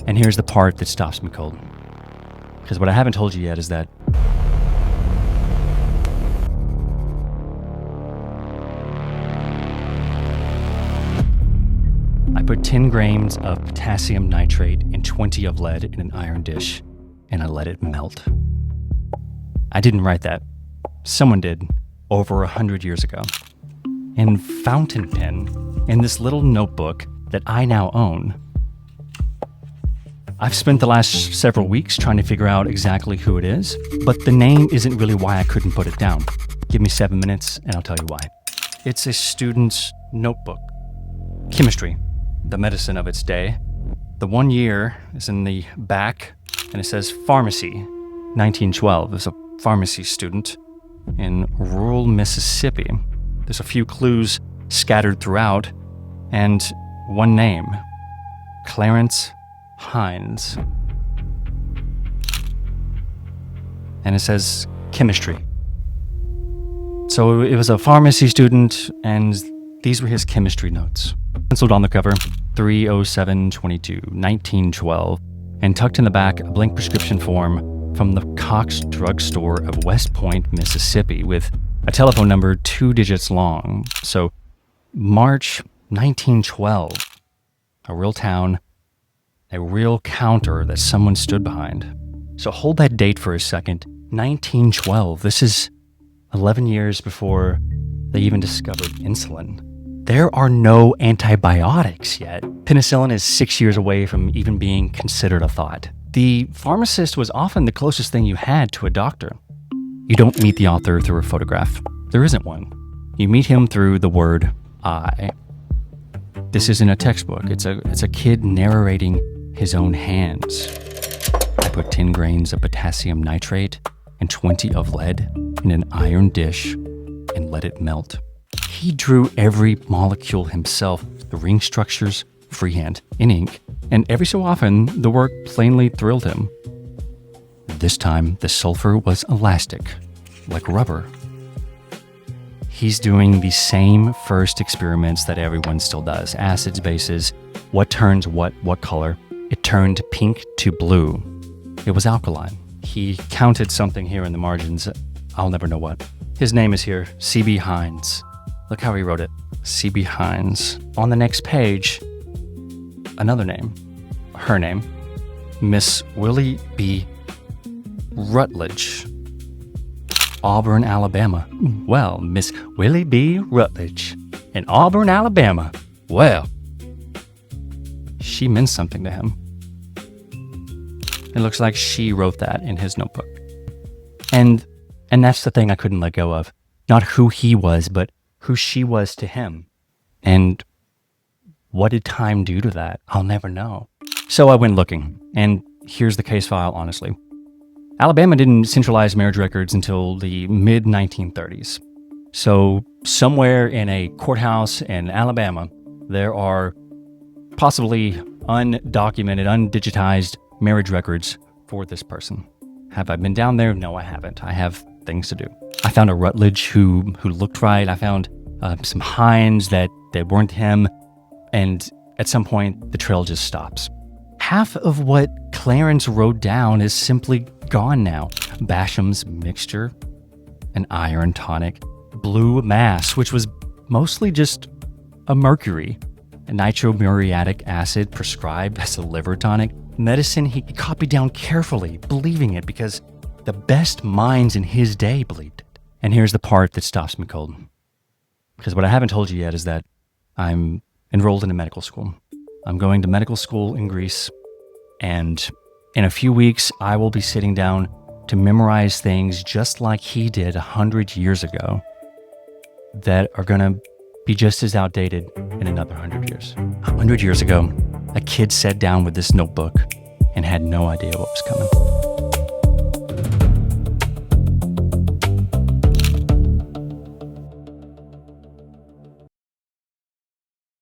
And here's the part that stops me cold. Because what I haven't told you yet is that I put 10 grams of potassium nitrate and 20 of lead in an iron dish, and I let it melt. I didn't write that. Someone did, over 100 years ago. In fountain pen, in this little notebook that I now own. I've spent the last several weeks trying to figure out exactly who it is, but the name isn't really why I couldn't put it down. Give me 7 minutes and I'll tell you why. It's a student's notebook. Chemistry, the medicine of its day. The 1 year is in the back, and it says pharmacy, 1912. There's a pharmacy student in rural Mississippi. There's a few clues scattered throughout, and one name, Clarence Hines. And it says chemistry. So it was a pharmacy student, and these were his chemistry notes. Penciled on the cover, 30722, 1912, and tucked in the back, a blank prescription form from the Cox Drugstore of West Point, Mississippi, with a telephone number 2 digits long. So March 1912, a real town, a real counter that someone stood behind. So hold that date for a second. 1912. This is 11 years before they even discovered insulin. There are no antibiotics yet. Penicillin is 6 years away from even being considered a thought. The pharmacist was often the closest thing you had to a doctor. You don't meet the author through a photograph. There isn't one. You meet him through the word I. This isn't a textbook. It's a kid narrating his own hands. I put 10 grains of potassium nitrate and 20 of lead in an iron dish and let it melt. He drew every molecule himself, the ring structures, freehand, in ink, and every so often, the work plainly thrilled him. This time, the sulfur was elastic, like rubber. He's doing the same first experiments that everyone still does. Acids, bases, what turns what color. It turned pink to blue. It was alkaline. He counted something here in the margins. I'll never know what. His name is here, C.B. Hines. Look how he wrote it, C.B. Hines. On the next page, another name, her name, Miss Willie B. Rutledge, Auburn, Alabama. Well, Miss Willie B. Rutledge in Auburn, Alabama. Well, she meant something to him. It looks like she wrote that in his notebook. And that's the thing I couldn't let go of. Not who he was, but who she was to him. And what did time do to that? I'll never know. So I went looking, and here's the case file, honestly. Alabama didn't centralize marriage records until the mid-1930s. So somewhere in a courthouse in Alabama, there are possibly undocumented, undigitized marriage records for this person. Have I been down there? No, I haven't. I have things to do. I found a Rutledge who looked right. I found some Hines that weren't him. And at some point, the trail just stops. Half of what Clarence wrote down is simply gone now. Basham's mixture, an iron tonic, blue mass, which was mostly just a mercury, a nitromuriatic acid prescribed as a liver tonic, medicine he copied down carefully, believing it because the best minds in his day believed it. And here's the part that stops me cold. Because what I haven't told you yet is that I'm enrolled in a medical school. I'm going to medical school in Greece, and in a few weeks, I will be sitting down to memorize things just like he did 100 years ago that are going to be just as outdated in another 100 years. 100 years ago, a kid sat down with this notebook and had no idea what was coming.